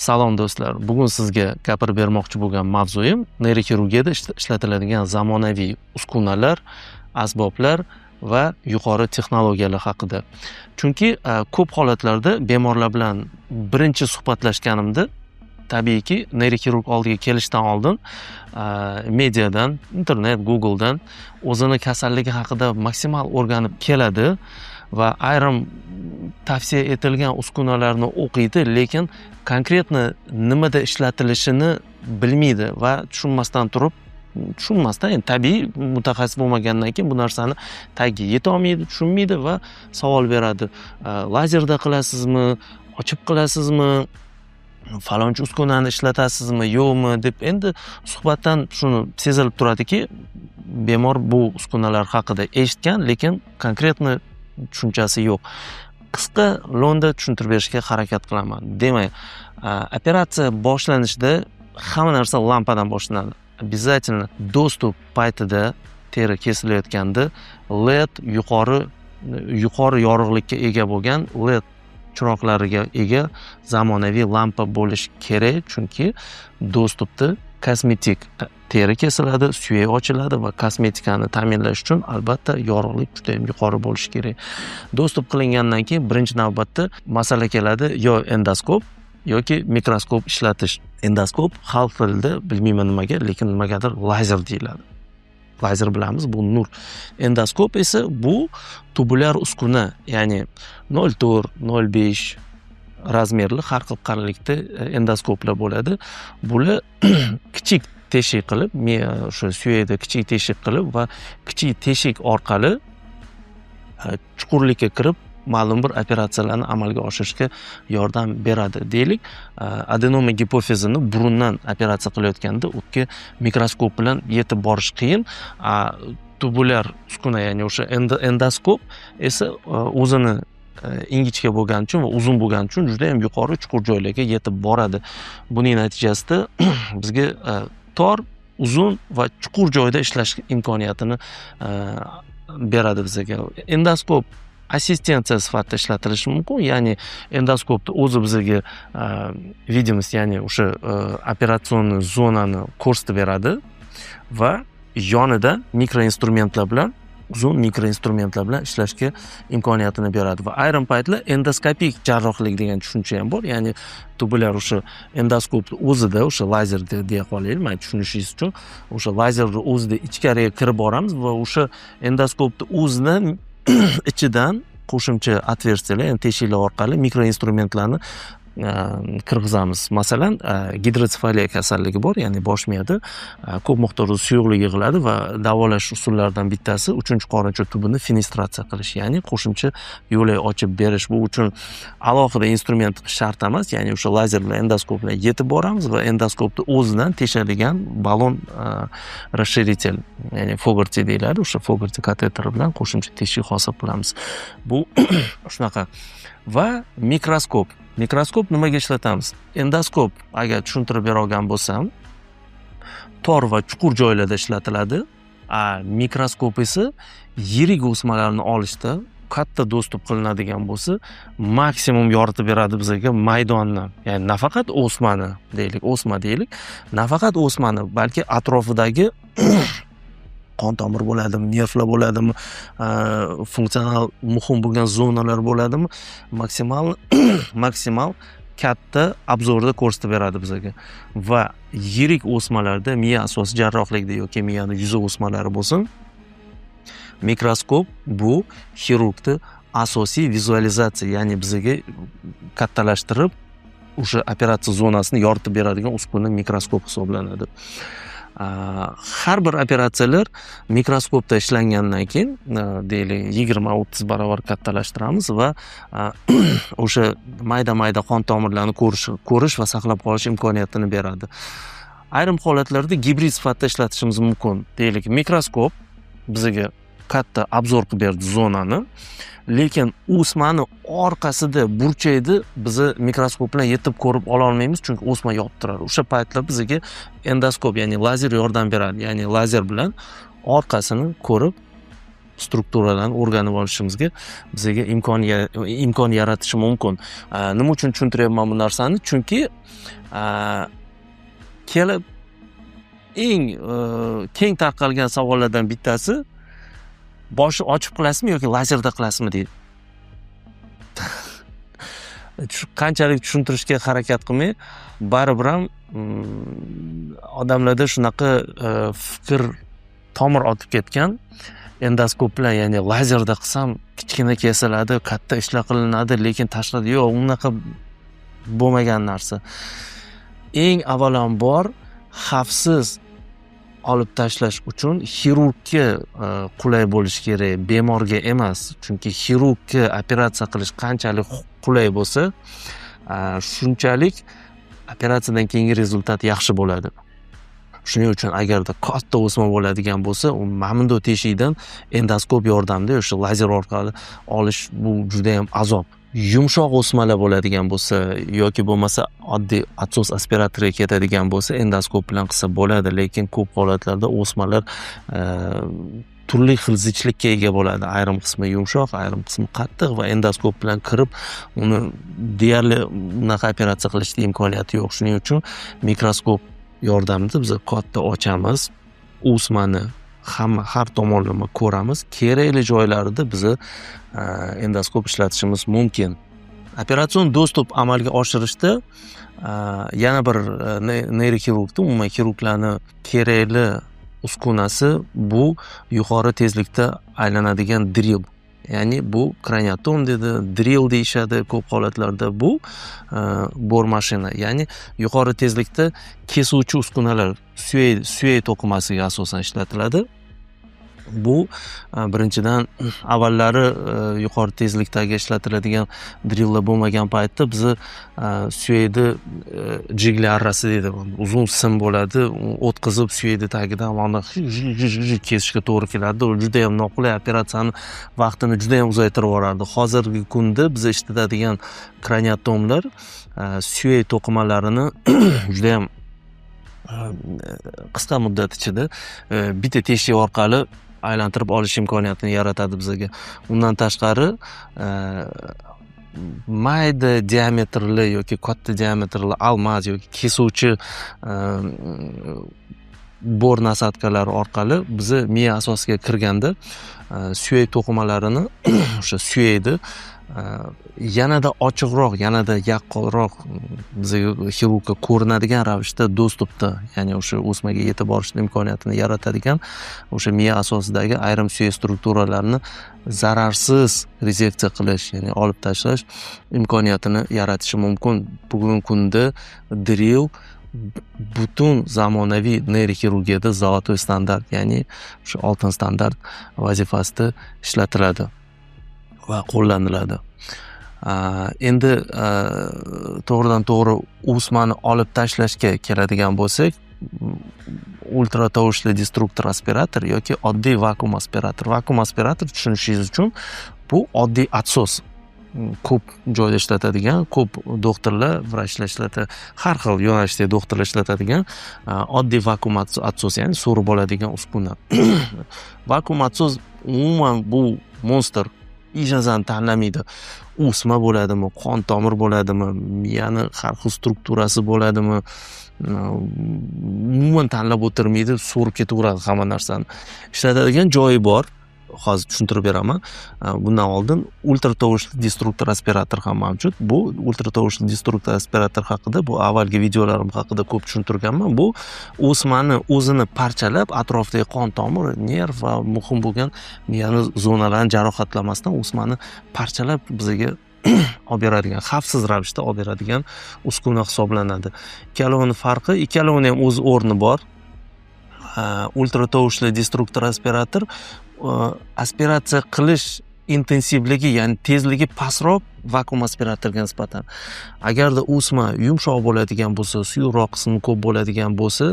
Salom do'stlar, bugun sizga gapirib bermoqchi bo'lgan mavzuyim neyroxirurgiyada ishlatiladigan zamonaviy uskunalar, asboblar va yuqori texnologiyalar haqida. Chunki ko'p holatlarda bemorlar bilan birinchi suhbatlashganimda tabiiyki neyroxirurg oldiga kelishdan oldin mediadan, internet, Googledan o'zini kasalligi haqida maksimal o'rganib keladi va ayrim tavsiya etilgan uskunalarni o'qiydi, lekin konkretni nimada ishlatilishini bilmaydi va tushunmasdan endi tabiiy mutaxassis bo'lmagandan keyin bu narsani tagiga yeta olmaydi, tushunmaydi va savol beradi. Lazerda qilasizmi, ochib qilasizmi, falonchi uskunani ishlatasizmi, yo'qmi deb. Endi suhbatdan shuni sezilib turadiki, bemor bu uskunalar haqida eshitgan, lekin konkretni tushunchasi yo'q. Qisqa lo'nda tushuntirib berishga harakat qilaman. Demak, operatsiya boshlanishida hamma narsa lampadan boshlanadi. Обязательно dostup paytida teri kesilayotganda LED yuqori yorug'likka ega bo'lgan LED chiroqlariga ega zamonaviy lampa bo'lishi kerak, chunki dostupda kosmetik teri kesiladi, suyak ochiladi va kosmetikani ta'minlash uchun albatta yorug'lik juda ham yuqori bo'lishi kerak. Dostup qilingandan keyin birinchi navbatda masala keladi, yo endoskop yoki mikroskop ishlatish. Endoskop xalq tilida bilmayman nimaga, lekin nimagadir lazer deyiladi. Lazer bilamiz, bu nur. Endoskop esa bu tubulyar uskuna, ya'ni 0,4, 0,5 razmerli har xil qalinlikda endoskoplar bo'ladi. Bular kichik teshik qilib, o'sha suyakda kichik teshik qilib va kichik teshik orqali chuqurlikka kirib ma'lum bir operatsiyalarni amalga oshirishga yordam beradi. Deylik, adenoma gipofizini burundan operatsiya qilayotganda unga mikroskop bilan yetib borish qiyin. Tubulyar uskuna, ya'ni o'sha endoskop esa o'zini ingichka bo'lgani uchun va uzun bo'lgani uchun juda ham yuqori chuqur joylarga yetib boradi. Buning natijasida bizga tor, uzun va chuqur joyda ishlash imkoniyatini beradi bizga. Endoskop assistensiya sifatida ishlatilishi mumkin, ya'ni endoskopda o'zi bizga vidimist, ya'ni o'sha operatsion zonani ko'rsatib beradi va yonida mikroinstrumentlar bilan, uzun mikroinstrumentlar bilan ishlashga imkoniyatini beradi va ayrim paytlar endoskopik jarrohlik degan tushuncha ham bor, ya'ni tubulyar o'sha endoskopni o'zida, o'sha lazer deya qolaylik, men tushunishingiz uchun, o'sha lazerni o'zida ichkariga kirib boramiz va o'sha endoskopni o'zidan ichidan qo'shimcha отверстиялар, ya'ni teshiklar orqali mikroinstrumentlarni kirgizamiz. Masalan, gidrotsefaliya kasalligi bor, ya'ni bosh miyada ko'p miqdorda suyuqlik yig'iladi va davolash usullaridan bittasi 3-qorincha tubini fenestratsiya qilish, ya'ni qo'shimcha yo'lak ochib berish. Bu uchun alohida instrument shart emas, ya'ni o'sha lazer bilan endoskop bilan yetib boramiz va endoskopni o'zidan teshadigan balon расширитель, ya'ni Fogarty deyiladi, o'sha Fogarty kateteri bilan qo'shimcha teshik hosil qilamiz. Bu shunaqa. Va mikroskop. Mikroskop nimaga ishlatamiz? Endoskop, agar tushuntirib bera olgan bo'lsam, tor va chuqur joylarda ishlatiladi. Mikroskop esa yirik o'smalarni olishda katta dostup qilinadigan bo'lsa, maksimum yoritib beradi bizga maydonni. Ya'ni nafaqat o'smani deylik, nafaqat o'smani, balki atrofidagi qon tomir bo'ladimi, nervlar bo'ladimi, funksional muhim bo'lgan zonalar bo'ladimi, maksimal katta obzorda ko'rsatib beradi bizga. Va yirik o'smalarda, miya asosiy jarrohlikda yoki miyani yuzi o'smalari bo'lsin, mikroskop bu xirurgni asosiy vizualizatsiya, ya'ni bizga kattalashtirib o'sha operatsiya zonasini yoritib beradigan uskuna mikroskop hisoblanadi. Har bir operatsiyalar mikroskopda ishlangandan keyin deylik 20-30 barobar kattalashtiramiz va o'sha mayda qon tomirlarini ko'rish va saqlab qolish imkoniyatini beradi. Ayrim holatlarda gibrid sifatida ishlatishimiz mumkin. Deylik, mikroskop bizga katta obzor qilib berdi zonani, lekin o'smani orqasida burchakni biz mikroskop bilan yetib ko'rib ola olmaymiz, chunki o'sma yopib turadi. O'sha paytda bizga endoskop, ya'ni lazer yordam beradi. Ya'ni lazer bilan orqasini ko'rib strukturalarni o'rganib olishimizga bizga imkon yaratishi mumkin. Nima uchun tushuntiryapman bu narsani? Chunki kelib eng keng tarqalgan savollardan bittasi boshni ochib qilasizmi yoki lazerda qilasizmi deydi. Qanchalik tushuntirishga harakat qilmay, baribir ham odamlarda shunaqa fikr tomir otib ketgan. Endoskop bilan, ya'ni lazerda qilsam kichkina kesiladi, katta ishlar qilinadi, lekin tashqarida yo'q, unaqa bo'lmagan narsa. Eng avvalambor xavfsiz olib tashlash uchun xirurgga qulay bo'lish kerak, bemorga emas. Chunki xirurgga operatsiya qilish qanchalik qulay bo'lsa, shunchalik operatsiyadan keyingi rezultat yaxshi bo'ladi. Shuning uchun agarda katta o'sma bo'ladigan bo'lsa, u mamndo teshikdan endoskop yordamida o'sha lazer orqali olish bu juda ham azob. Yumshoq o'smalar bo'ladigan bo'lsa yoki bo'lmasa oddiy atsos aspiratoriga ketadigan bo'lsa, endoskop bilan qilsa bo'ladi, lekin ko'p holatlarda o'smalar turli xil zichlikka ega bo'ladi. Ayrim qismi yumshoq, ayrim qismi qattiq va endoskop bilan kirib uni deyarli unaqa operatsiya qilishga imkoniyati yo'q. Shuning uchun mikroskop yordamida biz katta ochamiz, o'smani har tomonlama ko'ramiz. Kerakli joylarida biz endoskop ishlatishimiz mumkin. Operatsion dostуп amalga oshirishda yana bir neyroxirurgda, umuman xirurglarni kerakli uskunasi bu yuqori tezlikda aylanadigan drill. Ya'ni bu kraniotom dedi, drill deyishadi ko'p holatlarda. Bu bor mashina, ya'ni yuqori tezlikda kesuvchi uskunalar suyay to'qimasiga asosan ishlatiladi. Bu birinchidan avvallari yuqori tezlikdagi ishlatiladigan drilllar bo'lmagan paytda biz suyayni jigli arrasi deydi, uzun sim bo'ladi, o'tkazib suyayni tagidan mana kesishga to'g'ri keladi. U juda ham noqulay, operatsiyani vaqtini juda ham uzaytirib yuborardi. Hozirgi kunda biz ishlatadigan kraniotomlar suyay to'qimalarini juda ham qisqa muddat ichida bitta teshik orqali aylantirib olish imkoniyatini yaratadi bizga. Undan tashqari mayda diametrli yoki katta diametrli almaz yoki kesuvchi bor nasatkalari orqali biz miya asosiga kirganda suyay to'qimalarini o'sha suyayni yanada ochiqroq, yanada yaqqolroq bizga xirurgga ko'rinadigan ravishda dostupda, ya'ni o'sha o'smaga yetib borishning imkoniyatini yaratadigan o'sha miya asosidagi ayrim suyay strukturalarni zararsiz rezeksiya qilish, ya'ni olib tashlash imkoniyatini yaratishi mumkin. Bugungi kunda drill butun zamonaviy neyroxirurgiyada zolotoy standart, ya'ni o'sha oltin standart vazifasida ishlatiladi va qo'llaniladi. Endi to'g'ridan to'g'ri o'smani olib tashlashga keladigan bo'lsak, ultra tovushli destruktor aspirator yoki oddiy vakuum aspirator. Vakuum aspirator tushunishingiz uchun bu oddiy atsos. Ko'p joyda ishlatadigan, ko'p doktorlar, vrachlar ishlatadi, har xil yo'nalishdagi doktorlar ishlatadigan oddiy vakuum atsos, ya'ni so'rib oladigan uskuna. Vakuum atsos umuman bu monster ijazani tanlamaydi. O'sma bo'ladimi, qon tomir bo'ladimi, miyani har xil strukturasi bo'ladimi, umuman tanlab o'tirmaydi, so'rib ketaveradi hamma narsani. Ishlatadigan joyi bor. Hozir tushuntirib beraman. Bundan oldin ultra tovushli destruktor aspirator ham mavjud. Bu ultra tovushli destruktor aspirator haqida, bu avvalgi videolarim haqida ko'p tushuntirganman. Bu o'smani o'zini parchalab, atrofdagi qon tomir, nerv va muhim bo'lgan miyani zonalarini jarohatlamasdan o'smani parchalab bizga olib beradigan, xavfsiz ravishda olib beradigan uskuna hisoblanadi. Ikkalovining farqi, ikkalovining ham o'z o'rni bor. Ultra tovushli destruktor aspirator aspiratsiya qilish intensivligi, ya'ni tezligi pastroq vakuum aspiratorga nisbatan. Agarda o'sma yumshoq bo'ladigan bo'lsa, suyuqroq qismi ko'p bo'ladigan bo'lsa,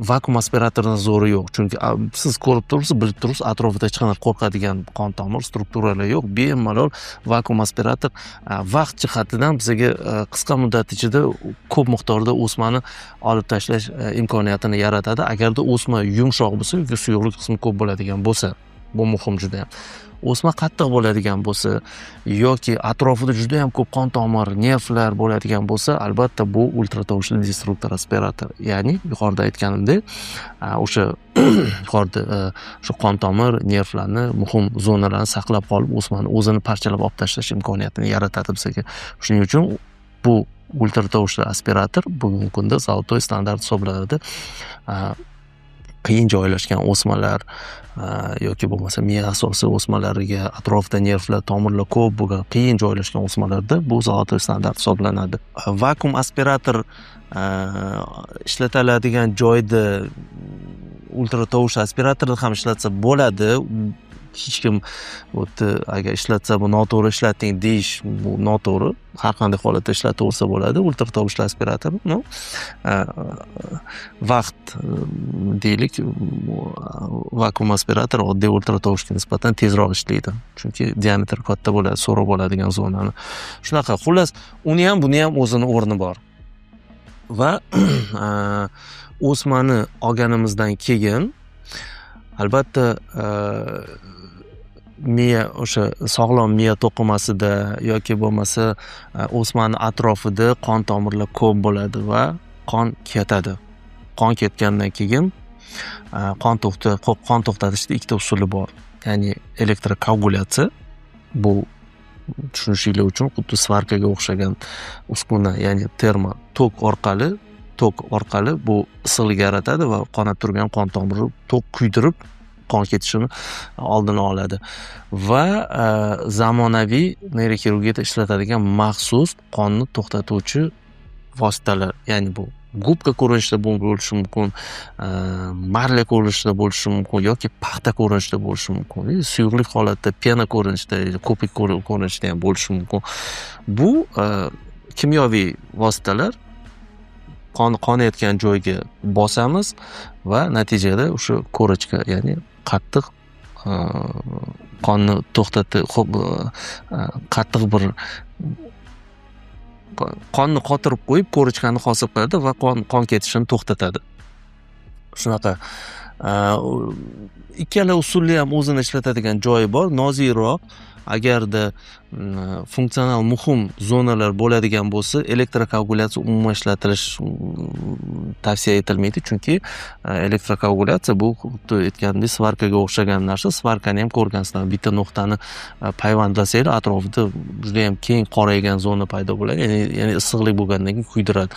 vakuum aspiratorning zo'ri yo'q. Chunki siz ko'rib turibsiz, bilib turibsiz, atrofida hech qanday qo'rqadigan qon tomir strukturalar yo'q. Bemalol vakuum aspirator vaqt jihatidan bizga qisqa muddat ichida ko'p miqdorda o'smani olib tashlash imkoniyatini yaratadi. Agarda o'sma yumshoq bo'lsa yoki suyuqlik qismi ko'p bo'ladigan bo'lsa. Bu muhim juda ham. O'sma qattiq bo'ladigan bo'lsa yoki atrofida juda ham ko'p qon tomir, nervlar bo'ladigan bo'lsa, albatta bu ultratovushli destruktor aspirator. Ya'ni yuqorida aytganimdek, o'sha yuqorida o'sha qon tomir, nervlarni, muhim zonalarni saqlab qolib, o'smani o'zini parchalab olib tashlash imkoniyatini yaratadi bizga. Shuning uchun bu ultratovushli aspirator bugungi kunda zolotoy standart hisoblanadi. Qiyin joylashgan o'smalar yoki bo'lmasa miya asosiy o'smalariga atrofida nervlar, tomirlar ko'p bo'lgan qiyin joylashgan o'smalarda bu zolotoy standart hisoblanadi. Vakuum aspirator ishlatiladigan joyda ultratovush aspiratorni ham ishlatsa bo'ladi. Hech kim agar ishlatsa bu noto'g'ri ishlating deyish bu noto'g'ri. Har qanday holatda ishlataversa bo'ladi ultratovushli aspirator. Vaqt deylik, vakuum aspirator oddiy ultratovushga nisbatan tezroq ishlaydi. Chunki diametri katta bo'ladi, so'roq bo'ladigan zonani. Shunaqa, xullas, uni ham buni ham o'zini o'rni bor. Va o'smani olganimizdan keyin albatta miya, o'sha sog'lom miya to'qimasida yoki bo'lmasa o'smani atrofida qon tomirlar ko'p bo'ladi va qon ketadi. Qon ketgandan keyin qon to'xtatishda ikkita usuli bor. Ya'ni elektrokoagulyatsiya, bu tushunishinglar uchun xuddi svarkaga o'xshagan uskuna, ya'ni tok orqali bu issiqlik yaratadi va qonab turgan qon tomiri tok kuydirib qon ketishini oldini oladi. Va zamonaviy neyroxirurgiyada ishlatadigan maxsus qonni to'xtatuvchi vositalar, ya'ni bu gubka ko'rinishida bo'lishi mumkin, marla ko'rinishida bo'lishi mumkin yoki paxta ko'rinishida bo'lishi mumkin. Suyuqlik holatda pena ko'rinishida, ko'pik ko'rinishida ham bo'lishi mumkin. Bu kimyoviy vositalar qonayotgan joyga bosamiz va natijada o'sha ko'richka, ya'ni qattiq qonni qattiq bir qonni qotirib qo'yib ko'richkani hosil qiladi va qon ketishini to'xtatadi. Shunaqa. Ikkala usulni ham o'zini ishlatadigan joyi bor. Nozikroq, agarda funksional muhim zonalar bo'ladigan bo'lsa, elektrokoagulyatsiya umuman ishlatilish tavsiya etilmaydi, chunki elektrokoagulyatsiya bu xuddi aytgandek svarkaga o'xshagan narsa. Svarkani ham ko'rgansizlar, bitta nuqtani payvandlasanglar, atrofida juda ham keng qoraygan zona paydo bo'ladi, ya'ni issiqlik bo'lgandan keyin kuydiradi.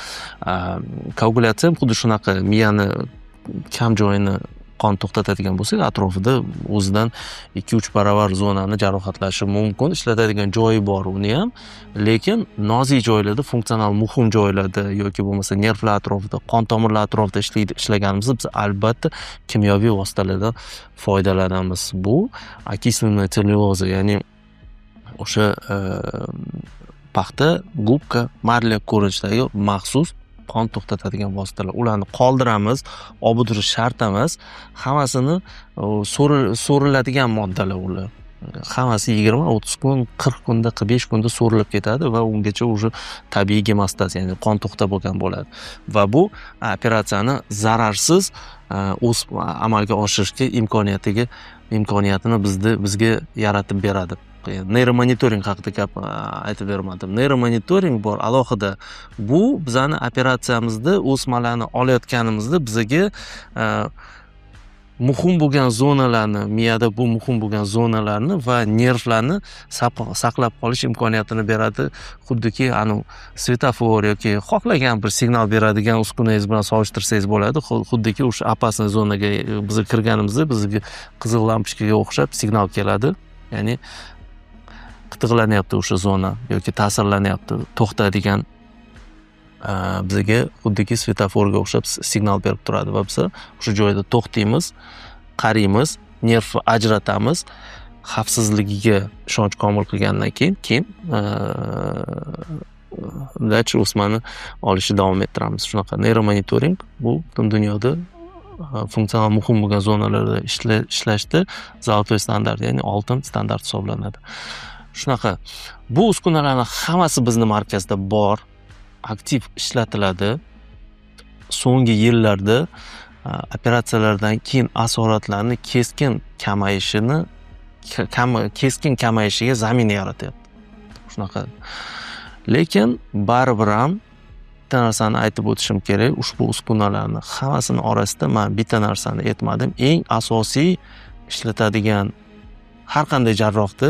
Koagulyatsiya ham xuddi shunaqa, miyani kam joyini qon to'xtatadigan bo'lsak, atrofida o'zidan 2-3 baravar zonani jarohatlashi mumkin. Ishlatadigan joyi bor uni ham, lekin nozik joylarda, funksional muhim joylarda yoki bo'lmasa nervlar atrofida, qon tomirlar atrofida ishlaganimizda biz albatta kimyoviy vositalardan foydalanamiz. Bu okisленная целлюлоза, ya'ni o'sha paxta, gubka, marla ko'rinishidagi maxsus qon to'xtatadigan vositalar. Ularni qoldiramiz, olib o'tirish shart emas. Hammasini so'riladigan moddalar ular. Hammasi 20-30 kun, 40 kunda, 45 kunda so'rilib ketadi va ungacha уже tabiiy gemostaz, ya'ni qon to'xtab bo'lgan bo'ladi. Va bu operatsiyani zararsiz amalga oshirishga imkoniyatini bizga yaratib beradi. Neyromonitoring haqida gap aytib bermadim. Neyromonitoring bor alohida. Bu bizani operatsiyamizda o'smalarni olayotganimizda bizga muhim bo'lgan zonalarni, miyada bu muhim bo'lgan zonalarni va nervlarni saqlab qolish imkoniyatini beradi. Xuddiki svetofor yoki xohlagan bir signal beradigan uskunangiz bilan solishtirsangiz bo'ladi. Xuddiki o'sha opasniy zonaga biz kirganimizda bizga qizil lampochkaga o'xshab signal keladi. Ya'ni qitiqlanyapti o'sha zona yoki ta'sirlanyapti, to'xtaydigan bizga xuddiki svetoforga o'xshab signal berib turadi va biz o'sha joyda to'xtaymiz, qaraymiz, nerv ajratamiz, xavfsizligiga ishonch komil qilgandan keyin dальше o'smani olishni davom ettiramiz. Shunaqa neyromonitoring bu butun dunyoda funksional muhim bo'lgan zonalarda ishlashda zolotoy standart, ya'ni oltin standart hisoblanadi. Shunaqa. Bu uskunalarning hammasi bizning markazda bor, aktiv ishlatiladi. So'nggi yillarda operatsiyalardan keyin asoratlarni keskin kamayishini keskin kamayishiga zamin yaratyapti. Shunaqa. Lekin baribir ham bitta narsani aytib o'tishim kerak. Ushbu uskunalarni hammasini orasida men bitta narsani aytmadim. Eng asosiy ishlatadigan har qanday jarrohda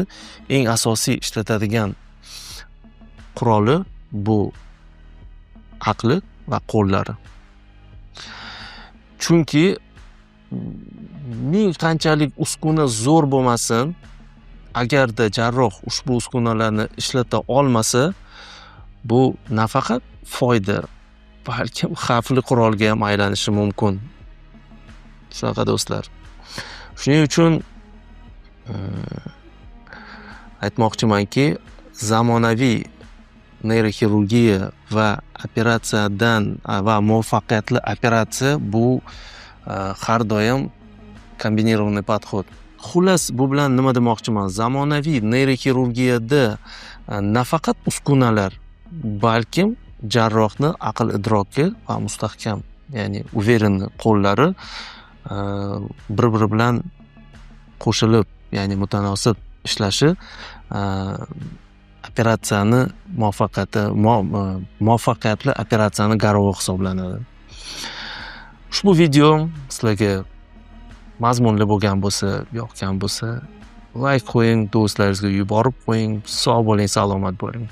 eng asosiy ishlatadigan quroli bu aqli va qo'llari. Chunki ming qanchalik uskuna zo'r bo'lmasin, agarda jarroh ushbu uskunalarni ishlata olmasa, bu nafaqat foyda, balkim xavfli qurolga ham aylanishi mumkin. Shunaqa do'stlar. Shuning uchun aytmoqchimanki, zamonaviy neyroxirurgiya va operatsiyadan va muvaffaqiyatli operatsiya bu har doim kombinirованный подход. Xullas, bu bilan nima demoqchiman? Zamonaviy neyroxirurgiyada nafaqat uskunalar, balkim jarrohni aql idroki va mustahkam, ya'ni уверенный qo'llari bir-biri bilan qo'shilib, ya'ni mutanosib ishlashi operatsiyani muvaffaqiyatli operatsiyani garovi hisoblanadi. Ushbu video sizlarga mazmunli bo'lgan bo'lsa, yoqgan bo'lsa, like qo'ying, do'stlaringizga yuborib qo'ying. Sog' bo'ling, salomat bo'ling.